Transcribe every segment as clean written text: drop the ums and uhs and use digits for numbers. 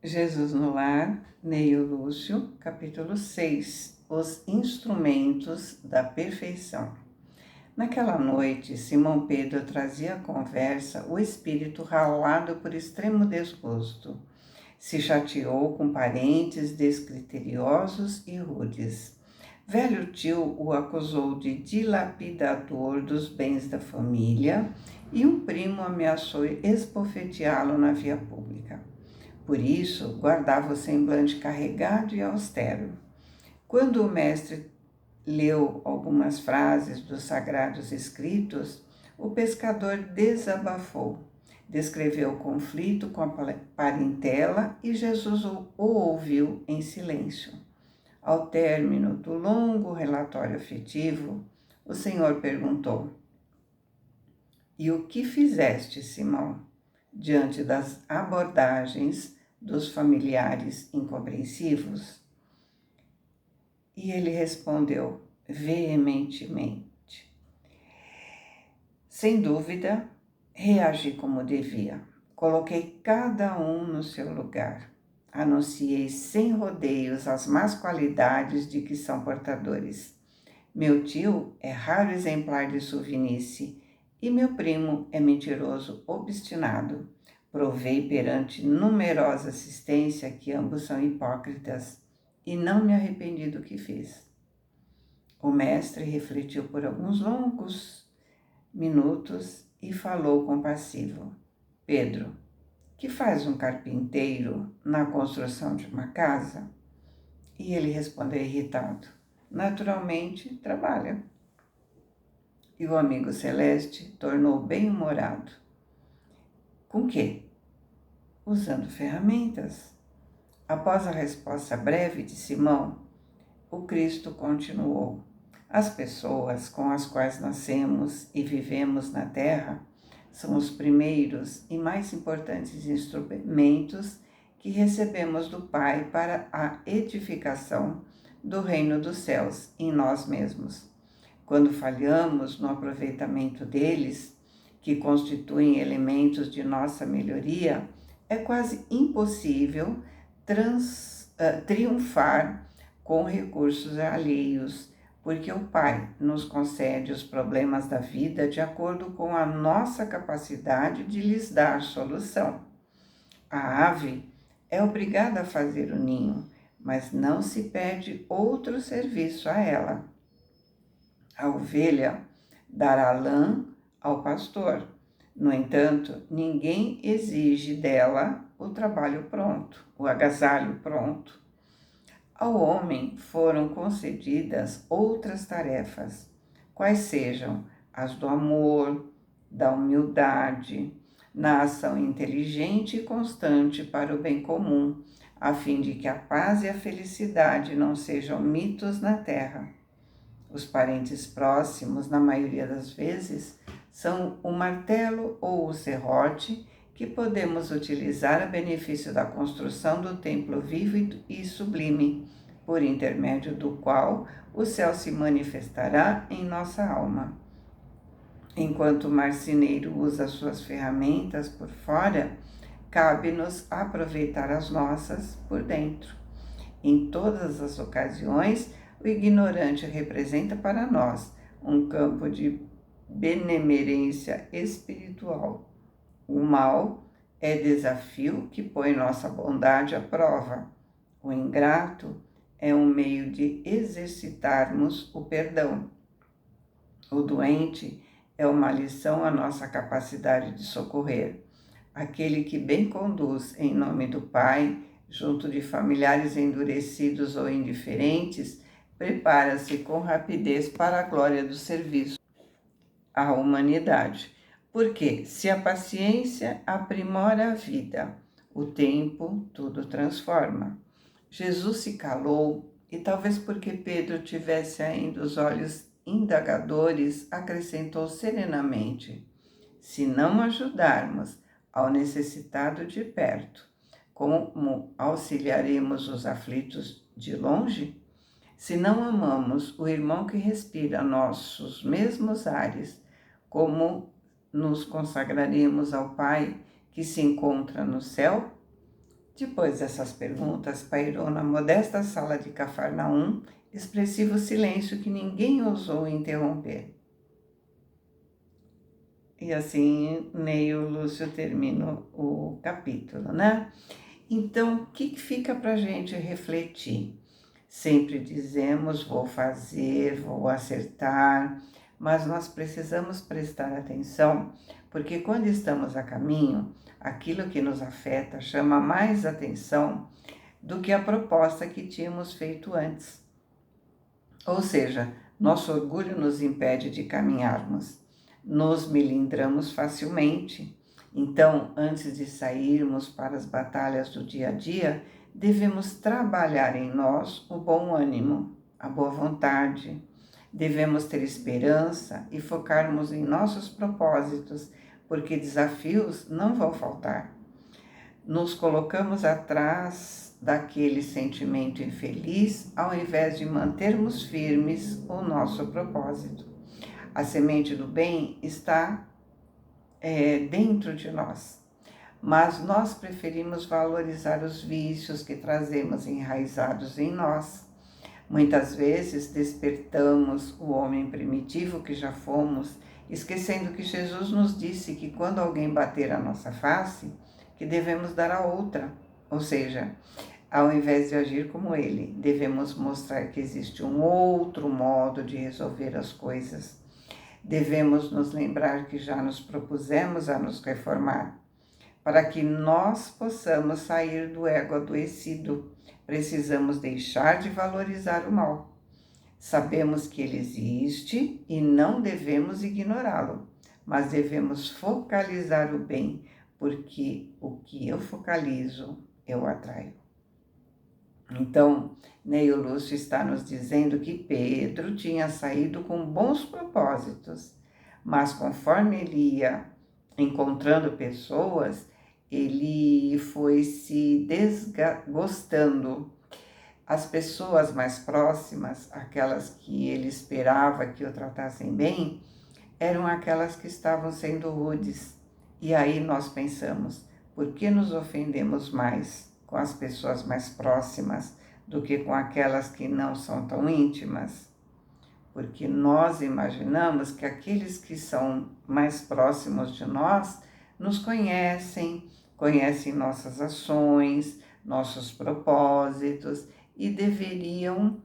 Jesus no Lar, Neio Lúcio, capítulo 6, Os Instrumentos da Perfeição. Naquela noite, Simão Pedro trazia à conversa o espírito ralado por extremo desgosto. Se chateou com parentes descriteriosos e rudes. Velho tio o acusou de dilapidador dos bens da família e um primo ameaçou esbofeteá-lo na via pública. Por isso, guardava o semblante carregado e austero. Quando o mestre leu algumas frases dos sagrados escritos, o pescador desabafou. Descreveu o conflito com a parentela e Jesus o ouviu em silêncio. Ao término do longo relatório afetivo, o Senhor perguntou: "E o que fizeste, Simão, diante das abordagens dos familiares incompreensivos?" E ele respondeu veementemente: "Sem dúvida, reagi como devia. Coloquei cada um no seu lugar. Anunciei sem rodeios as más qualidades de que são portadores. Meu tio é raro exemplar de suvinice e meu primo é mentiroso obstinado. Provei perante numerosa assistência que ambos são hipócritas e não me arrependi do que fiz." O mestre refletiu por alguns longos minutos e falou compassivo: "Pedro, que faz um carpinteiro na construção de uma casa?" E ele respondeu irritado: "Naturalmente, trabalha." E o amigo celeste tornou bem-humorado: "Com quê?" "Usando ferramentas." Após a resposta breve de Simão, o Cristo continuou: "As pessoas com as quais nascemos e vivemos na terra são os primeiros e mais importantes instrumentos que recebemos do Pai para a edificação do reino dos céus em nós mesmos. Quando falhamos no aproveitamento deles, que constituem elementos de nossa melhoria, é quase impossível triunfar com recursos alheios, porque o Pai nos concede os problemas da vida de acordo com a nossa capacidade de lhes dar solução. A ave é obrigada a fazer o ninho, mas não se pede outro serviço a ela. A ovelha dará lã ao pastor. No entanto, ninguém exige dela o trabalho pronto, o agasalho pronto. Ao homem foram concedidas outras tarefas, quais sejam as do amor, da humildade, na ação inteligente e constante para o bem comum, a fim de que a paz e a felicidade não sejam mitos na terra. Os parentes próximos, na maioria das vezes, são o martelo ou o serrote que podemos utilizar a benefício da construção do templo vivo e sublime, por intermédio do qual o céu se manifestará em nossa alma. Enquanto o marceneiro usa suas ferramentas por fora, cabe-nos aproveitar as nossas por dentro. Em todas as ocasiões, o ignorante representa para nós um campo de benemerência espiritual. O mal é desafio que põe nossa bondade à prova. O ingrato é um meio de exercitarmos o perdão. O doente é uma lição à nossa capacidade de socorrer. Aquele que bem conduz em nome do Pai, junto de familiares endurecidos ou indiferentes, prepara-se com rapidez para a glória do serviço à humanidade. Porque se a paciência aprimora a vida, o tempo tudo transforma. Jesus se calou e, talvez porque Pedro tivesse ainda os olhos indagadores, acrescentou serenamente: "Se não ajudarmos ao necessitado de perto, como auxiliaremos os aflitos de longe? Se não amamos o irmão que respira nossos mesmos ares, como nos consagraremos ao Pai que se encontra no céu?" Depois dessas perguntas, pairou na modesta sala de Cafarnaum expressivo silêncio que ninguém ousou interromper. E assim, Neio Lúcio termina o capítulo, né? Então, o que fica para a gente refletir? Sempre dizemos, vou fazer, vou acertar, mas nós precisamos prestar atenção, porque quando estamos a caminho, aquilo que nos afeta chama mais atenção do que a proposta que tínhamos feito antes. Ou seja, nosso orgulho nos impede de caminharmos, nos melindramos facilmente. Então, antes de sairmos para as batalhas do dia a dia, devemos trabalhar em nós o bom ânimo, a boa vontade. Devemos ter esperança e focarmos em nossos propósitos, porque desafios não vão faltar. Nos colocamos atrás daquele sentimento infeliz ao invés de mantermos firmes o nosso propósito. A semente do bem está dentro de nós, mas nós preferimos valorizar os vícios que trazemos enraizados em nós. Muitas vezes despertamos o homem primitivo que já fomos, esquecendo que Jesus nos disse que quando alguém bater a nossa face, que devemos dar a outra. Ou seja, ao invés de agir como ele, devemos mostrar que existe um outro modo de resolver as coisas. Devemos nos lembrar que já nos propusemos a nos reformar. Para que nós possamos sair do ego adoecido, precisamos deixar de valorizar o mal. Sabemos que ele existe e não devemos ignorá-lo, mas devemos focalizar o bem, porque o que eu focalizo, eu atraio. Então, Neio Lúcio está nos dizendo que Pedro tinha saído com bons propósitos, mas conforme ele ia encontrando pessoas, ele foi se desgostando. As pessoas mais próximas, aquelas que ele esperava que o tratassem bem, eram aquelas que estavam sendo rudes. E aí nós pensamos, por que nos ofendemos mais com as pessoas mais próximas do que com aquelas que não são tão íntimas? Porque nós imaginamos que aqueles que são mais próximos de nós nos conhecem nossas ações, nossos propósitos e deveriam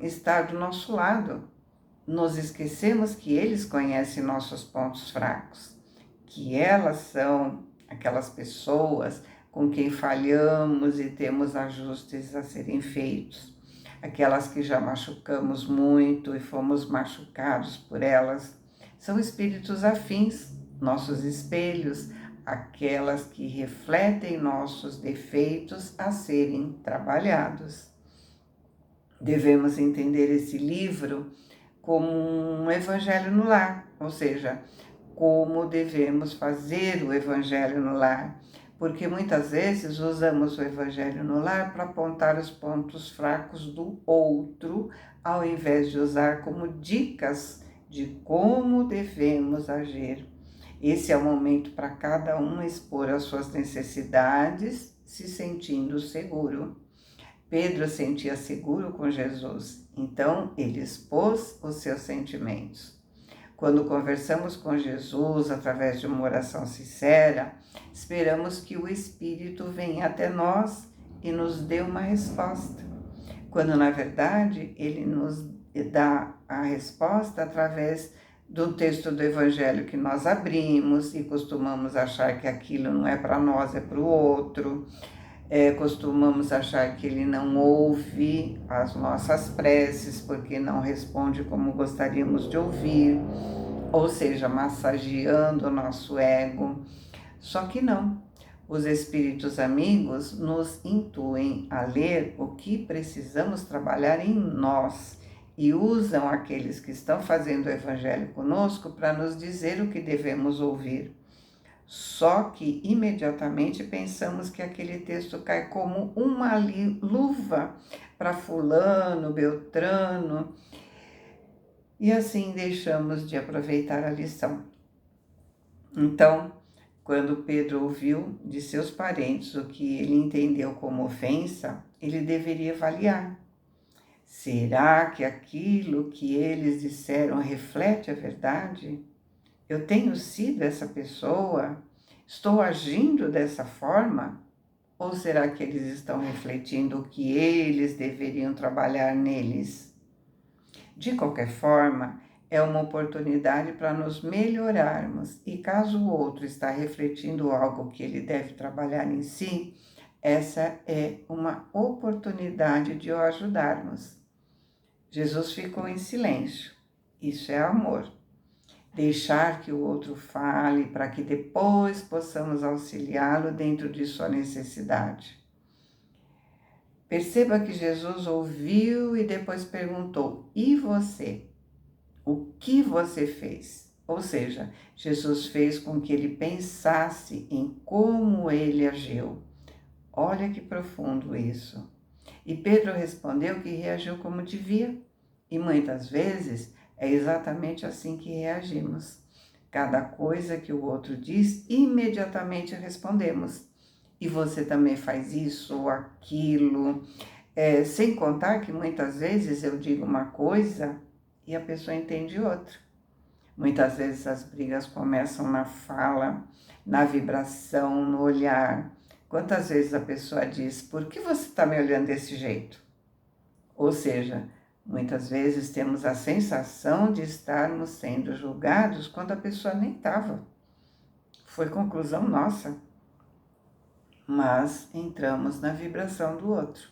estar do nosso lado. Nos esquecemos que eles conhecem nossos pontos fracos, que elas são aquelas pessoas com quem falhamos e temos ajustes a serem feitos, aquelas que já machucamos muito e fomos machucados por elas. São espíritos afins, nossos espelhos, aquelas que refletem nossos defeitos a serem trabalhados. Devemos entender esse livro como um evangelho no lar, ou seja, como devemos fazer o evangelho no lar, porque muitas vezes usamos o evangelho no lar para apontar os pontos fracos do outro, ao invés de usar como dicas de como devemos agir. Esse é o momento para cada um expor as suas necessidades, se sentindo seguro. Pedro sentia seguro com Jesus, então ele expôs os seus sentimentos. Quando conversamos com Jesus através de uma oração sincera, esperamos que o Espírito venha até nós e nos dê uma resposta, quando na verdade ele nos dá a resposta através do texto do Evangelho que nós abrimos e costumamos achar que aquilo não é para nós, é para o outro. Costumamos achar que ele não ouve as nossas preces porque não responde como gostaríamos de ouvir, ou seja, massageando o nosso ego. Só que não. Os espíritos amigos nos intuem a ler o que precisamos trabalhar em nós e usam aqueles que estão fazendo o evangelho conosco para nos dizer o que devemos ouvir. Só que imediatamente pensamos que aquele texto cai como uma luva para fulano, beltrano, e assim deixamos de aproveitar a lição. Então, Quando Pedro ouviu de seus parentes o que ele entendeu como ofensa, ele deveria avaliar. Será que aquilo que eles disseram reflete a verdade? Eu tenho sido essa pessoa? Estou agindo dessa forma? Ou será que eles estão refletindo o que eles deveriam trabalhar neles? De qualquer forma, é uma oportunidade para nos melhorarmos e caso o outro está refletindo algo que ele deve trabalhar em si, essa é uma oportunidade de o ajudarmos. Jesus ficou em silêncio. Isso é amor. Deixar que o outro fale para que depois possamos auxiliá-lo dentro de sua necessidade. Perceba que Jesus ouviu e depois perguntou: e você? O que você fez? Ou seja, Jesus fez com que ele pensasse em como ele agiu. Olha que profundo isso. E Pedro respondeu que reagiu como devia. E muitas vezes é exatamente assim que reagimos. Cada coisa que o outro diz, imediatamente respondemos. E você também faz isso ou aquilo. Sem contar que muitas vezes eu digo uma coisa e a pessoa entende outra. Muitas vezes as brigas começam na fala, na vibração, no olhar. Quantas vezes a pessoa diz: por que você está me olhando desse jeito? Ou seja, muitas vezes temos a sensação de estarmos sendo julgados quando a pessoa nem estava. Foi conclusão nossa. Mas entramos na vibração do outro.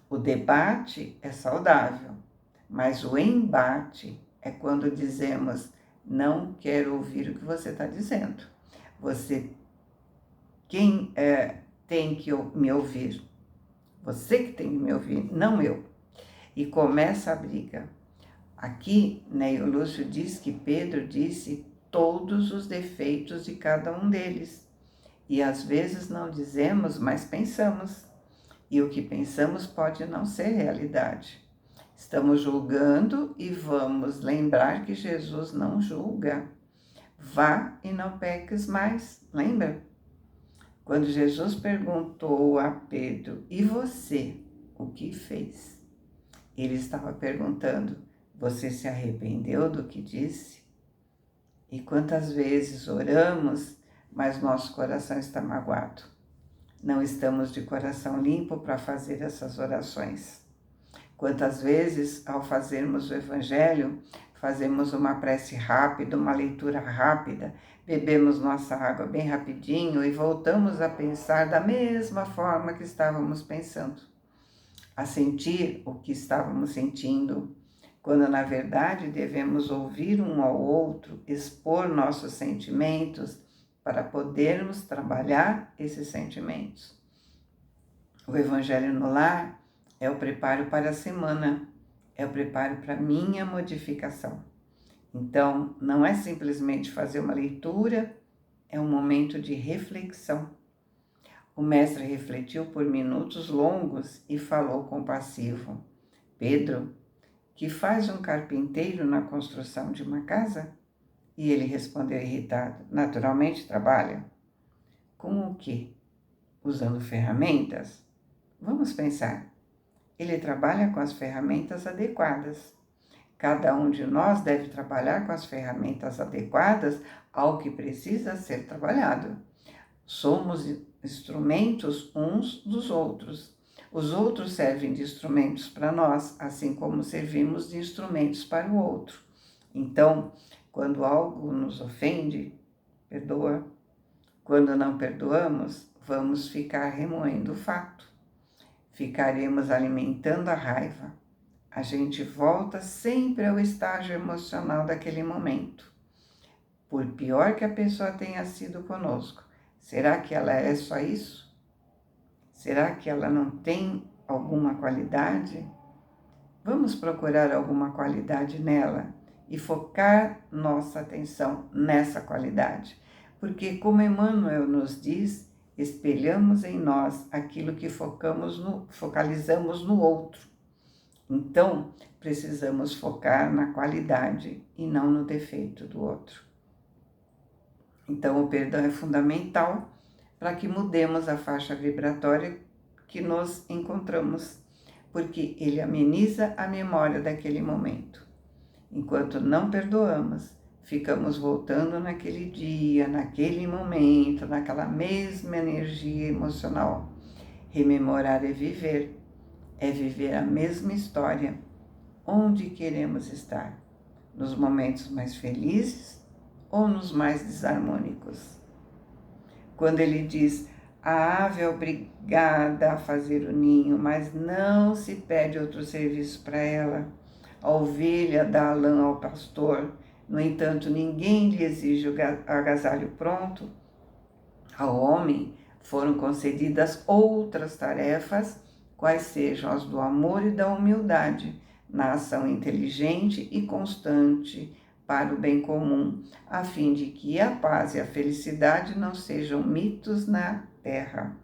O debate é saudável, mas o embate é quando dizemos: não quero ouvir o que você está dizendo. Quem tem que me ouvir? Você que tem que me ouvir, não eu. E começa a briga. Aqui, Neio Lúcio diz que Pedro disse todos os defeitos de cada um deles. E às vezes não dizemos, mas pensamos. E o que pensamos pode não ser realidade. Estamos julgando e vamos lembrar que Jesus não julga. Vá e não peques mais, lembra? Quando Jesus perguntou a Pedro: e você, o que fez? Ele estava perguntando: você se arrependeu do que disse? E quantas vezes oramos, mas nosso coração está magoado. Não estamos de coração limpo para fazer essas orações. Quantas vezes, ao fazermos o Evangelho, fazemos uma prece rápida, uma leitura rápida, bebemos nossa água bem rapidinho e voltamos a pensar da mesma forma que estávamos pensando, a sentir o que estávamos sentindo, quando na verdade devemos ouvir um ao outro, expor nossos sentimentos para podermos trabalhar esses sentimentos. O Evangelho no Lar é o preparo para a semana, é o preparo para a minha modificação. Então, não é simplesmente fazer uma leitura, é um momento de reflexão. O mestre refletiu por minutos longos e falou compassivo: Pedro, que faz um carpinteiro na construção de uma casa? E ele respondeu irritado: naturalmente trabalha. Com o quê? Usando ferramentas? Vamos pensar. Ele trabalha com as ferramentas adequadas. Cada um de nós deve trabalhar com as ferramentas adequadas ao que precisa ser trabalhado. Somos instrumentos uns dos outros. Os outros servem de instrumentos para nós, assim como servimos de instrumentos para o outro. Então, quando algo nos ofende, perdoa. Quando não perdoamos, vamos ficar remoendo o fato. Ficaremos alimentando a raiva. A gente volta sempre ao estágio emocional daquele momento. Por pior que a pessoa tenha sido conosco, será que ela é só isso? Será que ela não tem alguma qualidade? Vamos procurar alguma qualidade nela e focar nossa atenção nessa qualidade. Porque, como Emmanuel nos diz, espelhamos em nós aquilo que focalizamos no outro. Então, precisamos focar na qualidade e não no defeito do outro. Então, o perdão é fundamental para que mudemos a faixa vibratória que nos encontramos, porque ele ameniza a memória daquele momento. Enquanto não perdoamos, ficamos voltando naquele dia, naquele momento, naquela mesma energia emocional. Rememorar é viver a mesma história. Onde queremos estar? Nos momentos mais felizes ou nos mais desarmônicos? Quando ele diz, a ave é obrigada a fazer o ninho, mas não se pede outro serviço para ela. A ovelha dá a lã ao pastor, no entanto, ninguém lhe exige o agasalho pronto. Ao homem foram concedidas outras tarefas, quais sejam as do amor e da humildade, na ação inteligente e constante para o bem comum, a fim de que a paz e a felicidade não sejam mitos na terra.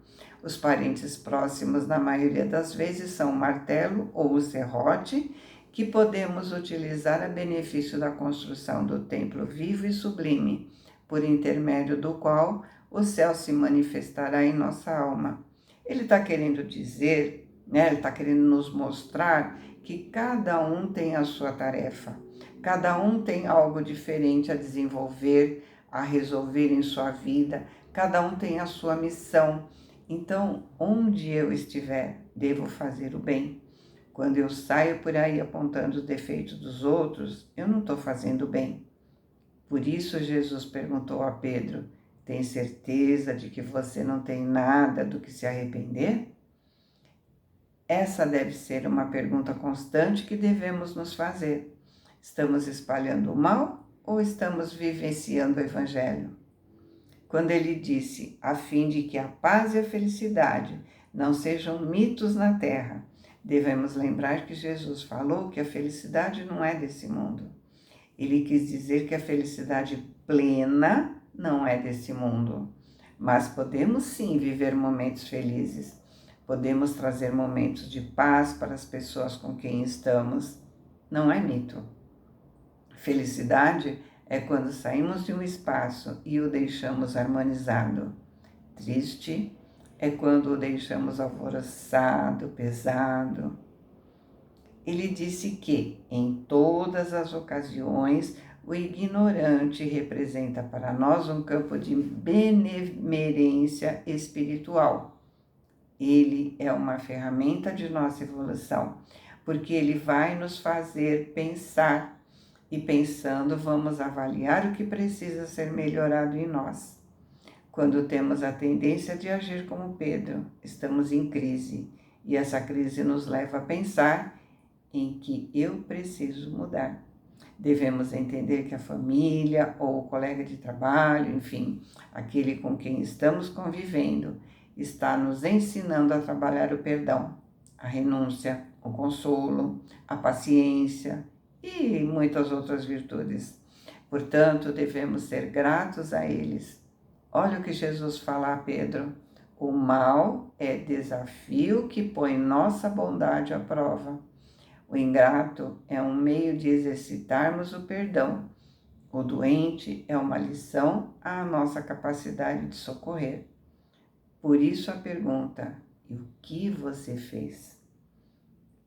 Os parentes próximos, na maioria das vezes, são o martelo ou o serrote, que podemos utilizar a benefício da construção do templo vivo e sublime, por intermédio do qual o céu se manifestará em nossa alma. Ele está querendo dizer, ele está querendo nos mostrar que cada um tem a sua tarefa, cada um tem algo diferente a desenvolver, a resolver em sua vida, cada um tem a sua missão. Então, onde eu estiver, devo fazer o bem. Quando eu saio por aí apontando os defeitos dos outros, eu não estou fazendo bem. Por isso Jesus perguntou a Pedro, tem certeza de que você não tem nada do que se arrepender? Essa deve ser uma pergunta constante que devemos nos fazer. Estamos espalhando o mal ou estamos vivenciando o Evangelho? Quando ele disse, a fim de que a paz e a felicidade não sejam mitos na terra, devemos lembrar que Jesus falou que a felicidade não é desse mundo. Ele quis dizer que a felicidade plena não é desse mundo, mas podemos sim viver momentos felizes. Podemos trazer momentos de paz para as pessoas com quem estamos. Não é mito. Felicidade é quando saímos de um espaço e o deixamos harmonizado. Triste é quando o deixamos alvoroçado, pesado. Ele disse que, em todas as ocasiões, o ignorante representa para nós um campo de benemerência espiritual. Ele é uma ferramenta de nossa evolução, porque ele vai nos fazer pensar, e pensando vamos avaliar o que precisa ser melhorado em nós. Quando temos a tendência de agir como Pedro, estamos em crise, e essa crise nos leva a pensar em que eu preciso mudar. Devemos entender que a família ou o colega de trabalho, enfim, aquele com quem estamos convivendo, está nos ensinando a trabalhar o perdão, a renúncia, o consolo, a paciência e muitas outras virtudes. Portanto, devemos ser gratos a eles. Olha o que Jesus fala a Pedro. O mal é desafio que põe nossa bondade à prova. O ingrato é um meio de exercitarmos o perdão. O doente é uma lição à nossa capacidade de socorrer. Por isso a pergunta, e o que você fez?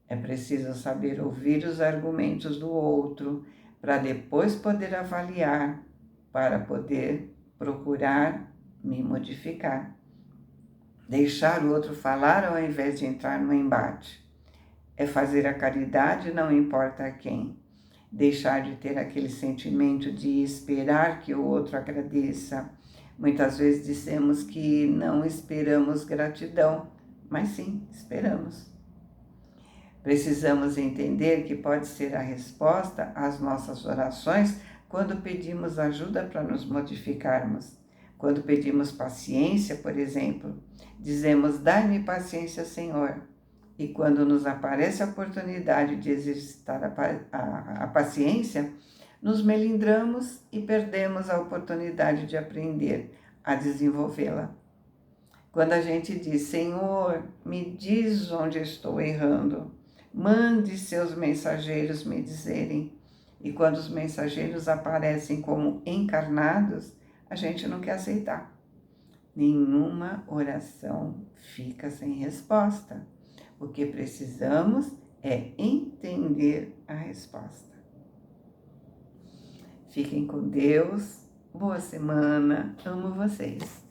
É preciso saber ouvir os argumentos do outro, para depois poder avaliar, para poder procurar me modificar. Deixar o outro falar ao invés de entrar no embate. É fazer a caridade, não importa a quem. Deixar de ter aquele sentimento de esperar que o outro agradeça. Muitas vezes dizemos que não esperamos gratidão, mas sim, esperamos. Precisamos entender que pode ser a resposta às nossas orações quando pedimos ajuda para nos modificarmos. Quando pedimos paciência, por exemplo, dizemos, dai-me paciência, Senhor. E quando nos aparece a oportunidade de exercitar a paciência, nos melindramos e perdemos a oportunidade de aprender a desenvolvê-la. Quando a gente diz, Senhor, me diz onde estou errando, mande seus mensageiros me dizerem. E quando os mensageiros aparecem como encarnados, a gente não quer aceitar. Nenhuma oração fica sem resposta. O que precisamos é entender a resposta. Fiquem com Deus. Boa semana. Amo vocês.